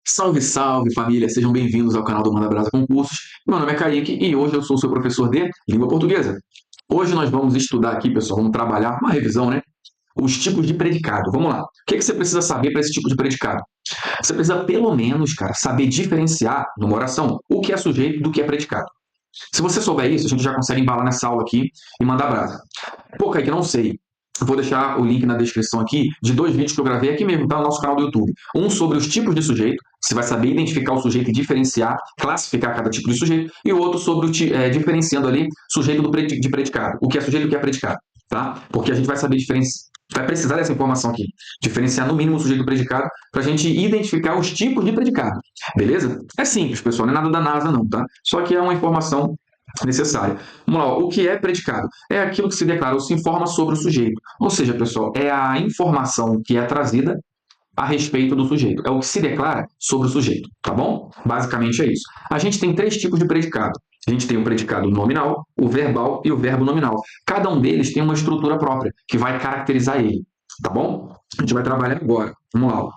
Salve, salve família, sejam bem-vindos ao canal do Manda Brasa Concursos. Meu nome é Kaique e hoje eu sou o seu professor de língua portuguesa. Hoje nós vamos estudar aqui, pessoal, vamos trabalhar uma revisão, né? Os tipos de predicado. Vamos lá. O que você precisa saber para esse tipo de predicado? Você precisa, pelo menos, cara, saber diferenciar numa oração o que é sujeito do que é predicado. Se você souber isso, a gente já consegue embalar nessa aula aqui e mandar brasa. Pô, Kaique, não sei. Vou deixar o link na descrição aqui de dois vídeos que eu gravei aqui mesmo, tá? No nosso canal do YouTube. Um sobre os tipos de sujeito, você vai saber identificar o sujeito e diferenciar, classificar cada tipo de sujeito. E o outro sobre diferenciando ali sujeito de predicado. O que é sujeito e o que é predicado, tá? Porque a gente vai saber diferenciar. Vai precisar dessa informação aqui. Diferenciar no mínimo o sujeito do predicado para a gente identificar os tipos de predicado. Beleza? É simples, pessoal. Não é nada da NASA, não, tá? Só que é uma informação necessária. Vamos lá, ó. O que é predicado? É aquilo que se declara ou se informa sobre o sujeito. Ou seja, pessoal, é a informação que é trazida a respeito do sujeito. É o que se declara sobre o sujeito, tá bom? Basicamente é isso. A gente tem três tipos de predicado. A gente tem o predicado nominal, o verbal e o verbo nominal. Cada um deles tem uma estrutura própria que vai caracterizar ele, tá bom? A gente vai trabalhar agora. Vamos lá. Ó.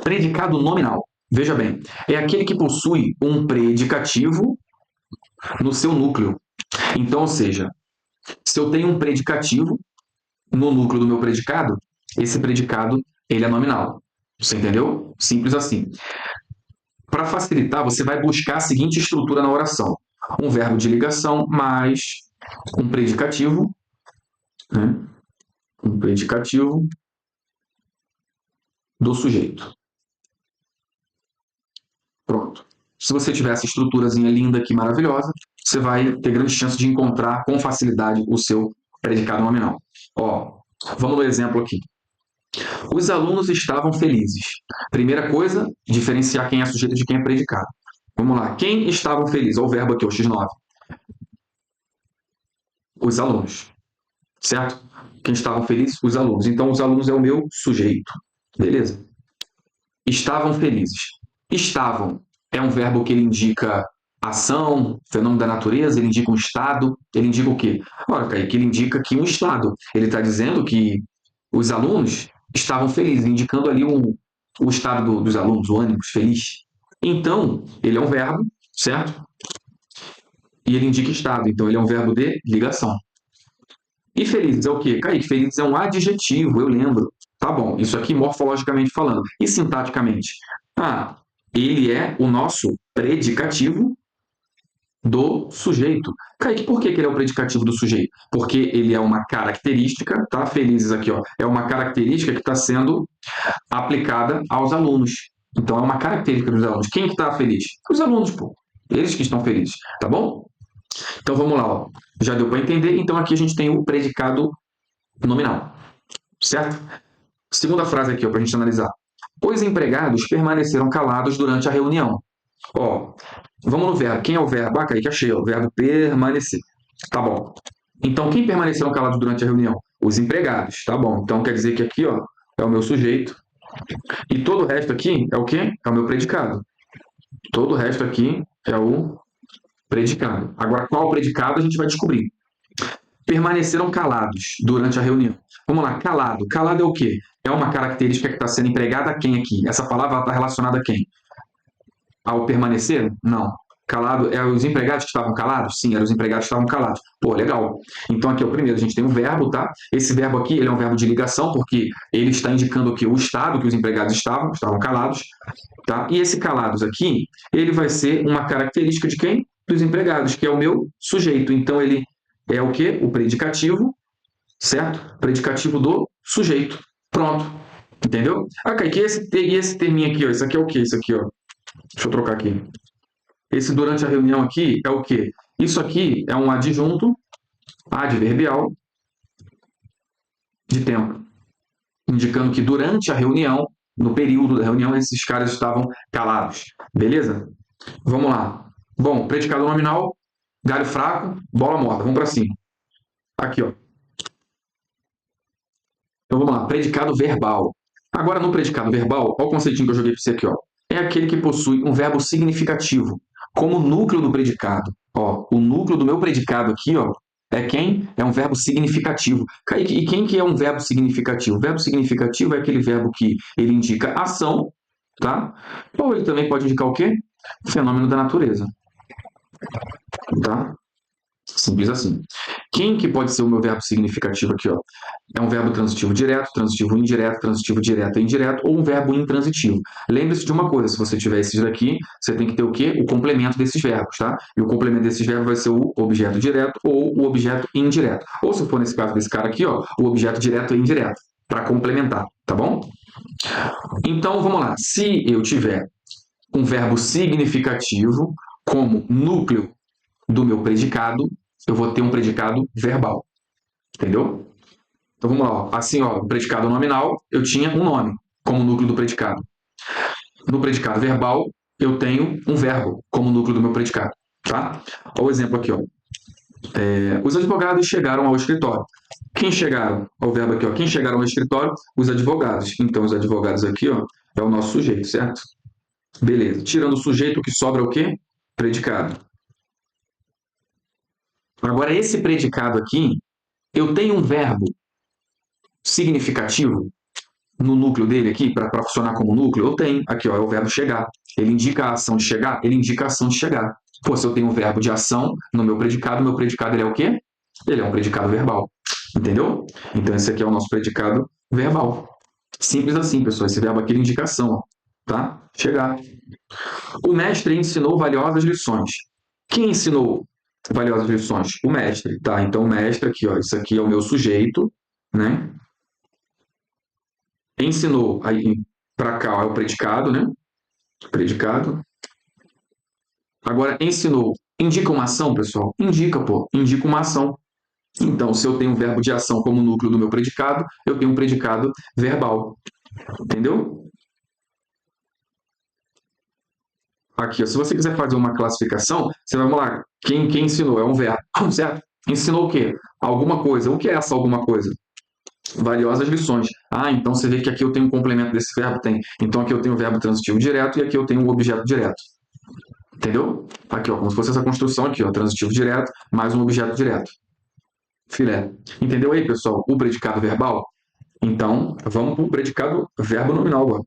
Predicado nominal. Veja bem, é aquele que possui um predicativo no seu núcleo. Então, ou seja, se eu tenho um predicativo no núcleo do meu predicado, esse predicado ele é nominal. Você entendeu? Simples assim. Para facilitar, você vai buscar a seguinte estrutura na oração: um verbo de ligação mais um predicativo, né? Um predicativo do sujeito. Pronto. Se você tiver essa estruturazinha linda aqui, maravilhosa, você vai ter grande chance de encontrar com facilidade o seu predicado nominal. Ó, vamos no exemplo aqui. Os alunos estavam felizes. Primeira coisa, diferenciar quem é sujeito de quem é predicado. Vamos lá. Quem estavam felizes? Olha o verbo aqui, o X9. Os alunos. Certo? Quem estavam felizes? Os alunos. Então, os alunos é o meu sujeito. Beleza? Estavam felizes. Estavam é um verbo que ele indica ação, fenômeno da natureza, ele indica um estado, ele indica o quê? Ora, Kaique, ele indica que um estado. Ele está dizendo que os alunos estavam felizes, indicando ali o estado dos alunos, o ânimo feliz. Então, ele é um verbo, certo? E ele indica estado, então ele é um verbo de ligação. E felizes é o quê? Kaique, felizes é um adjetivo, eu lembro. Tá bom, isso aqui morfologicamente falando. E sintaticamente? Ah, ele é o nosso predicativo do sujeito. Kaique, por que ele é o predicativo do sujeito? Porque ele é uma característica, tá? Felizes aqui, ó. É uma característica que está sendo aplicada aos alunos. Então, é uma característica dos alunos. Quem que está feliz? Os alunos, pô. Eles que estão felizes, tá bom? Então, vamos lá, ó. Já deu para entender? Então, aqui a gente tem o predicado nominal, certo? Segunda frase aqui, para a gente analisar. Os empregados permaneceram calados durante a reunião. Ó, vamos no verbo. Quem é o verbo? Ah, Kaique, achei. O verbo permanecer. Tá bom. Então, quem permaneceram calados durante a reunião? Os empregados. Tá bom. Então, quer dizer que aqui, ó, é o meu sujeito. E todo o resto aqui é o quê? É o meu predicado. Todo o resto aqui é o predicado. Agora, qual predicado a gente vai descobrir. Permaneceram calados durante a reunião. Vamos lá, calado. Calado é o quê? É uma característica que está sendo empregada a quem aqui? Essa palavra está relacionada a quem? Ao permanecer? Não. Calado, é os empregados que estavam calados? Sim, eram os empregados que estavam calados. Pô, legal. Então aqui é o primeiro, a gente tem um verbo, tá? Esse verbo aqui, ele é um verbo de ligação, porque ele está indicando o estado que os empregados estavam calados, tá? E esse calados aqui, ele vai ser uma característica de quem? Dos empregados, que é o meu sujeito. Então ele é o quê? O predicativo, certo? Predicativo do sujeito. Pronto. Entendeu? Ah, Kaique, esse terminho aqui, ó, isso aqui é o quê? Isso aqui, ó. Deixa eu trocar aqui. Esse durante a reunião aqui é o quê? Isso aqui é um adjunto adverbial de tempo, indicando que durante a reunião, no período da reunião, esses caras estavam calados. Beleza? Vamos lá. Bom, predicado nominal, galho fraco, bola morta. Vamos para cima. Aqui, ó. Então vamos lá. Predicado verbal. Agora, no predicado verbal, olha o conceitinho que eu joguei para você aqui, ó. É aquele que possui um verbo significativo como núcleo do predicado. Ó, o núcleo do meu predicado aqui, ó, é quem? É um verbo significativo. E quem que é um verbo significativo? O verbo significativo é aquele verbo que ele indica ação, tá? Ou ele também pode indicar o quê? Fenômeno da natureza, tá? Simples assim. Quem que pode ser o meu verbo significativo aqui, ó? É um verbo transitivo direto, transitivo indireto, transitivo direto e indireto, ou um verbo intransitivo. Lembre-se de uma coisa, se você tiver esses daqui, você tem que ter o quê? O complemento desses verbos, tá? E o complemento desses verbos vai ser o objeto direto ou o objeto indireto. Ou se for nesse caso desse cara aqui, ó, o objeto direto e indireto, para complementar, tá bom? Então, vamos lá. Se eu tiver um verbo significativo como núcleo do meu predicado, eu vou ter um predicado verbal, entendeu? Então vamos lá, ó. Assim, ó, o predicado nominal, eu tinha um nome como núcleo do predicado. No predicado verbal, eu tenho um verbo como núcleo do meu predicado, tá? Olha o exemplo aqui, ó. Os advogados chegaram ao escritório. Quem chegaram? Olha o verbo aqui, ó. Quem chegaram ao escritório? Os advogados. Então, os advogados aqui, ó, é o nosso sujeito, certo? Beleza. Tirando o sujeito, o que sobra é o quê? Predicado. Agora, esse predicado aqui, eu tenho um verbo significativo no núcleo dele aqui, para funcionar como núcleo, eu tenho. Aqui, ó, é o verbo chegar. Ele indica a ação de chegar? Ele indica a ação de chegar. Pô, se eu tenho um verbo de ação no meu predicado ele é o quê? Ele é um predicado verbal. Entendeu? Então, esse aqui é o nosso predicado verbal. Simples assim, pessoal. Esse verbo aqui é indicação, ó, tá? Chegar. O mestre ensinou valiosas lições. Quem ensinou valiosas lições? O mestre, tá? Então, o mestre aqui, ó, isso aqui é o meu sujeito, né? Ensinou, aí para cá ó, é o predicado, né? Predicado. Agora, ensinou. Indica uma ação, pessoal? Indica, pô. Indica uma ação. Então, se eu tenho um verbo de ação como núcleo do meu predicado, eu tenho um predicado verbal. Entendeu? Aqui, ó, se você quiser fazer uma classificação, você vai, vamos lá. Quem ensinou? É um verbo, certo? Ensinou o quê? Alguma coisa. O que é essa alguma coisa? Valiosas lições. Ah, então você vê que aqui eu tenho um complemento desse verbo? Tem. Então aqui eu tenho o verbo transitivo direto e aqui eu tenho o objeto direto. Entendeu? Aqui, ó, como se fosse essa construção aqui, ó, transitivo direto mais um objeto direto. Filé. Entendeu aí, pessoal? O predicado verbal? Então, vamos para o predicado verbo nominal agora.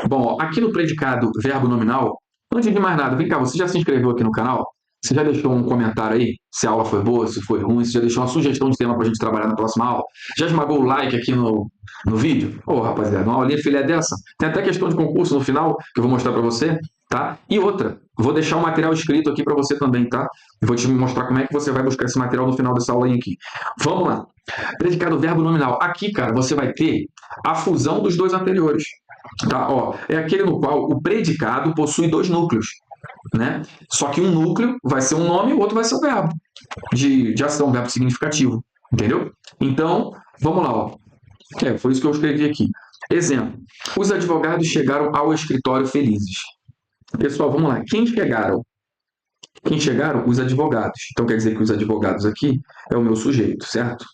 Bom, ó, aqui no predicado verbo nominal, antes de mais nada, vem cá, você já se inscreveu aqui no canal? Você já deixou um comentário aí? Se a aula foi boa, se foi ruim, você já deixou uma sugestão de tema para a gente trabalhar na próxima aula? Já esmagou o like aqui no vídeo? Ô, rapaziada, uma aulinha filé dessa. Tem até questão de concurso no final, que eu vou mostrar para você, tá? E outra, vou deixar o material escrito aqui para você também, tá? Eu vou te mostrar como é que você vai buscar esse material no final dessa aula aqui. Vamos lá. Predicado verbo nominal. Aqui, cara, você vai ter a fusão dos dois anteriores. Tá? Ó, é aquele no qual o predicado possui dois núcleos. Né? Só que um núcleo vai ser um nome e o outro vai ser o verbo de ação, um verbo significativo. Entendeu? Então, vamos lá. Ó. Foi isso que eu escrevi aqui. Exemplo. Os advogados chegaram ao escritório felizes. Pessoal, vamos lá. Quem chegaram? Quem chegaram? Os advogados. Então, quer dizer que os advogados aqui é o meu sujeito, certo?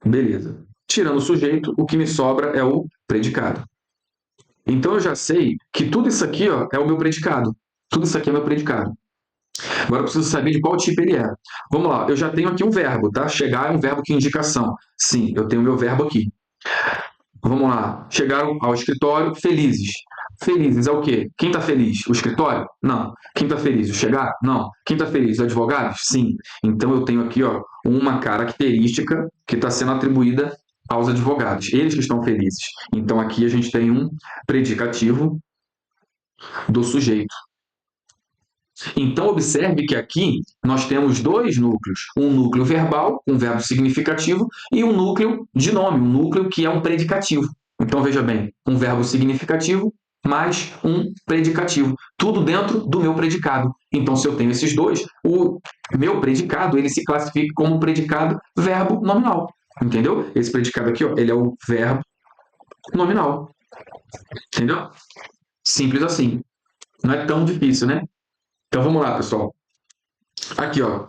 Beleza. Tirando o sujeito, o que me sobra é o predicado. Então, eu já sei que tudo isso aqui ó, é o meu predicado. Tudo isso aqui é meu predicado. Agora, eu preciso saber de qual tipo ele é. Vamos lá, eu já tenho aqui um verbo, tá? Chegar é um verbo que indica ação. Sim, eu tenho o meu verbo aqui. Vamos lá. Chegaram ao escritório felizes. Felizes é o quê? Quem está feliz? O escritório? Não. Quem está feliz? O chegar? Não. Quem está feliz? Os advogados? Sim. Então, eu tenho aqui ó, uma característica que está sendo atribuída aos advogados. Eles que estão felizes. Então, aqui a gente tem um predicativo do sujeito. Então, observe que aqui nós temos dois núcleos. Um núcleo verbal, um verbo significativo, e um núcleo de nome, um núcleo que é um predicativo. Então, veja bem, um verbo significativo mais um predicativo. Tudo dentro do meu predicado. Então, se eu tenho esses dois, o meu predicado ele se classifica como predicado verbo nominal. Entendeu? Esse predicado aqui, ó, ele é o verbo nominal. Entendeu? Simples assim. Não é tão difícil, né? Então vamos lá, pessoal. Aqui, ó.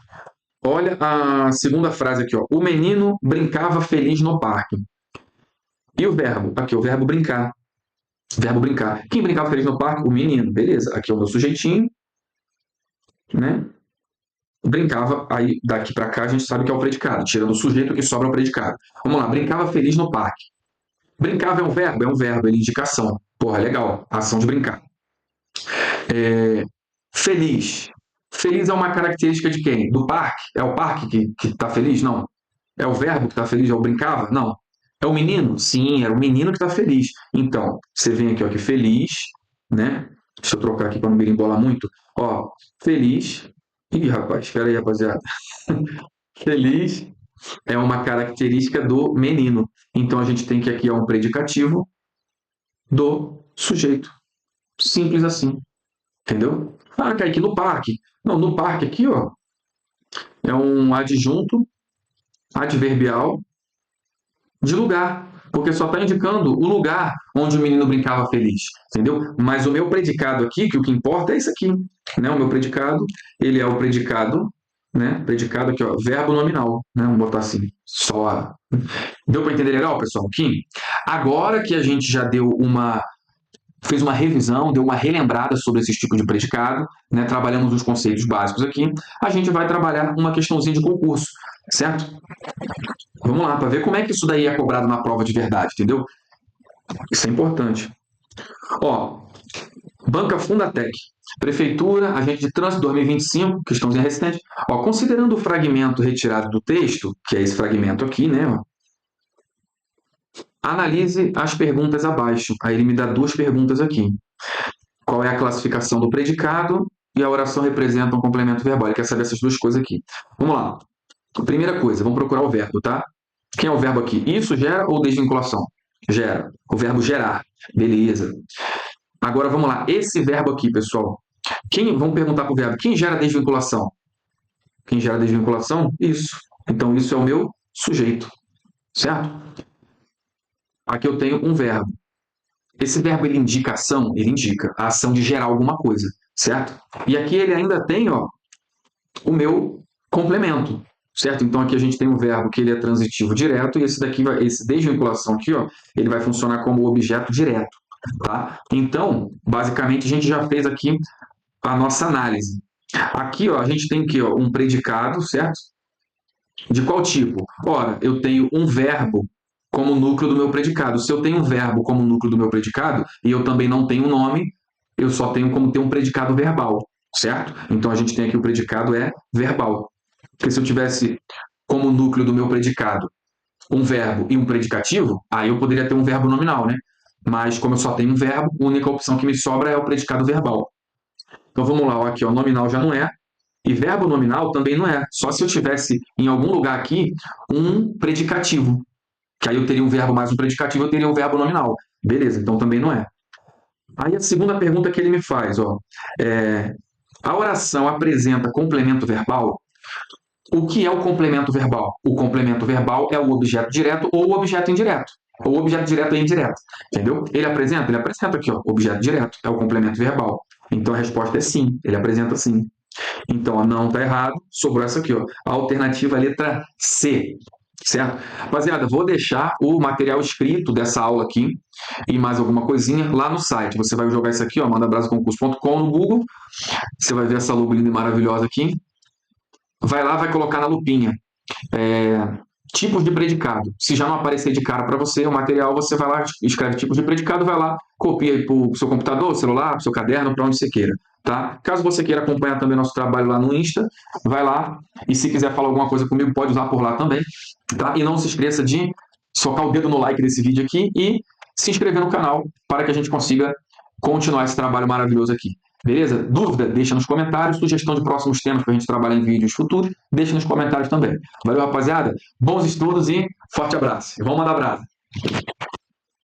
Olha a segunda frase aqui, ó. O menino brincava feliz no parque. E o verbo? Aqui, o verbo brincar. Verbo brincar. Quem brincava feliz no parque? O menino. Beleza. Aqui é o meu sujeitinho. Né? Brincava, aí daqui para cá a gente sabe que é o predicado. Tirando o sujeito que sobra o predicado. Vamos lá. Brincava feliz no parque. Brincava é um verbo? É um verbo, é indicação. Porra, legal. Ação de brincar. Feliz. Feliz é uma característica de quem? Do parque? É o parque que está feliz? Não. É o verbo que está feliz? É o brincava? Não. É o menino? Sim, era o menino que está feliz. Então, você vem aqui, ó, que feliz, né? Deixa eu trocar aqui para não me embolar muito. Ó, feliz. Ih, rapaz, espera aí, rapaziada. Feliz é uma característica do menino. Então, a gente tem que aqui, ó, um predicativo do sujeito. Simples assim. Entendeu? Ah, Kaique, no parque. Não, no parque aqui, ó, é um adjunto adverbial de lugar, porque só está indicando o lugar onde o menino brincava feliz, entendeu? Mas o meu predicado aqui, que o que importa é isso aqui, né? O meu predicado, ele é o predicado, né? Predicado aqui, ó, verbo nominal, né? Vamos botar assim, só. Deu para entender legal, pessoal? Kim? Agora que a gente já fez uma revisão, deu uma relembrada sobre esses tipos de predicado, né? Trabalhamos os conceitos básicos aqui, a gente vai trabalhar uma questãozinha de concurso, certo? Vamos lá, para ver como é que isso daí é cobrado na prova de verdade, entendeu? Isso é importante. Ó, Banca Fundatec, Prefeitura, Agente de Trânsito 2025, questãozinha recente. Ó, considerando o fragmento retirado do texto, que é esse fragmento aqui, né? Ó, analise as perguntas abaixo. Aí ele me dá duas perguntas aqui. Qual é a classificação do predicado e a oração representa um complemento verbal? Ele quer saber essas duas coisas aqui. Vamos lá. Primeira coisa, vamos procurar o verbo, tá? Quem é o verbo aqui? Isso gera ou desvinculação? Gera. O verbo gerar. Beleza. Agora vamos lá. Esse verbo aqui, pessoal. Vamos perguntar para o verbo. Quem gera desvinculação? Quem gera desvinculação? Isso. Então, isso é o meu sujeito. Certo? Aqui eu tenho um verbo. Esse verbo, ele indica ação? Ele indica a ação de gerar alguma coisa. Certo? E aqui ele ainda tem, ó, o meu complemento. Certo? Então, aqui a gente tem um verbo que ele é transitivo direto, e esse daqui, esse desvinculação aqui, ó, ele vai funcionar como objeto direto. Tá? Então, basicamente, a gente já fez aqui a nossa análise. Aqui, ó, a gente tem aqui, ó, um predicado, certo? De qual tipo? Ora, eu tenho um verbo como núcleo do meu predicado. Se eu tenho um verbo como núcleo do meu predicado, e eu também não tenho nome, eu só tenho como ter um predicado verbal, certo? Então, a gente tem aqui o predicado é verbal. Porque se eu tivesse como núcleo do meu predicado um verbo e um predicativo, aí eu poderia ter um verbo nominal, né? Mas como eu só tenho um verbo, a única opção que me sobra é o predicado verbal. Então vamos lá, ó, aqui, ó, nominal já não é, e verbo nominal também não é. Só se eu tivesse em algum lugar aqui um predicativo, que aí eu teria um verbo mais um predicativo, eu teria um verbo nominal. Beleza, então também não é. Aí a segunda pergunta que ele me faz, ó, a oração apresenta complemento verbal? O que é o complemento verbal? O complemento verbal é o objeto direto ou o objeto indireto. O objeto direto é indireto, entendeu? Ele apresenta aqui, ó, objeto direto, é o complemento verbal. Então a resposta é sim, ele apresenta sim. Então, ó, não está errado, sobrou essa aqui, ó, a alternativa é a letra C, certo? Rapaziada, vou deixar o material escrito dessa aula aqui e mais alguma coisinha lá no site. Você vai jogar isso aqui, ó, mandabrasaconcurso.com no Google, você vai ver essa logo linda e maravilhosa aqui, vai lá, vai colocar na lupinha. Tipos de predicado. Se já não aparecer de cara para você o material, você vai lá, escreve tipos de predicado, vai lá, copia para o seu computador, celular, para o seu caderno, para onde você queira. Tá? Caso você queira acompanhar também nosso trabalho lá no Insta, vai lá. E se quiser falar alguma coisa comigo, pode usar por lá também. Tá? E não se esqueça de socar o dedo no like desse vídeo aqui e se inscrever no canal para que a gente consiga continuar esse trabalho maravilhoso aqui. Beleza? Dúvida? Deixa nos comentários. Sugestão de próximos temas para a gente trabalhar em vídeos futuros, deixa nos comentários também. Valeu, rapaziada. Bons estudos e forte abraço. Vamos mandar brasa.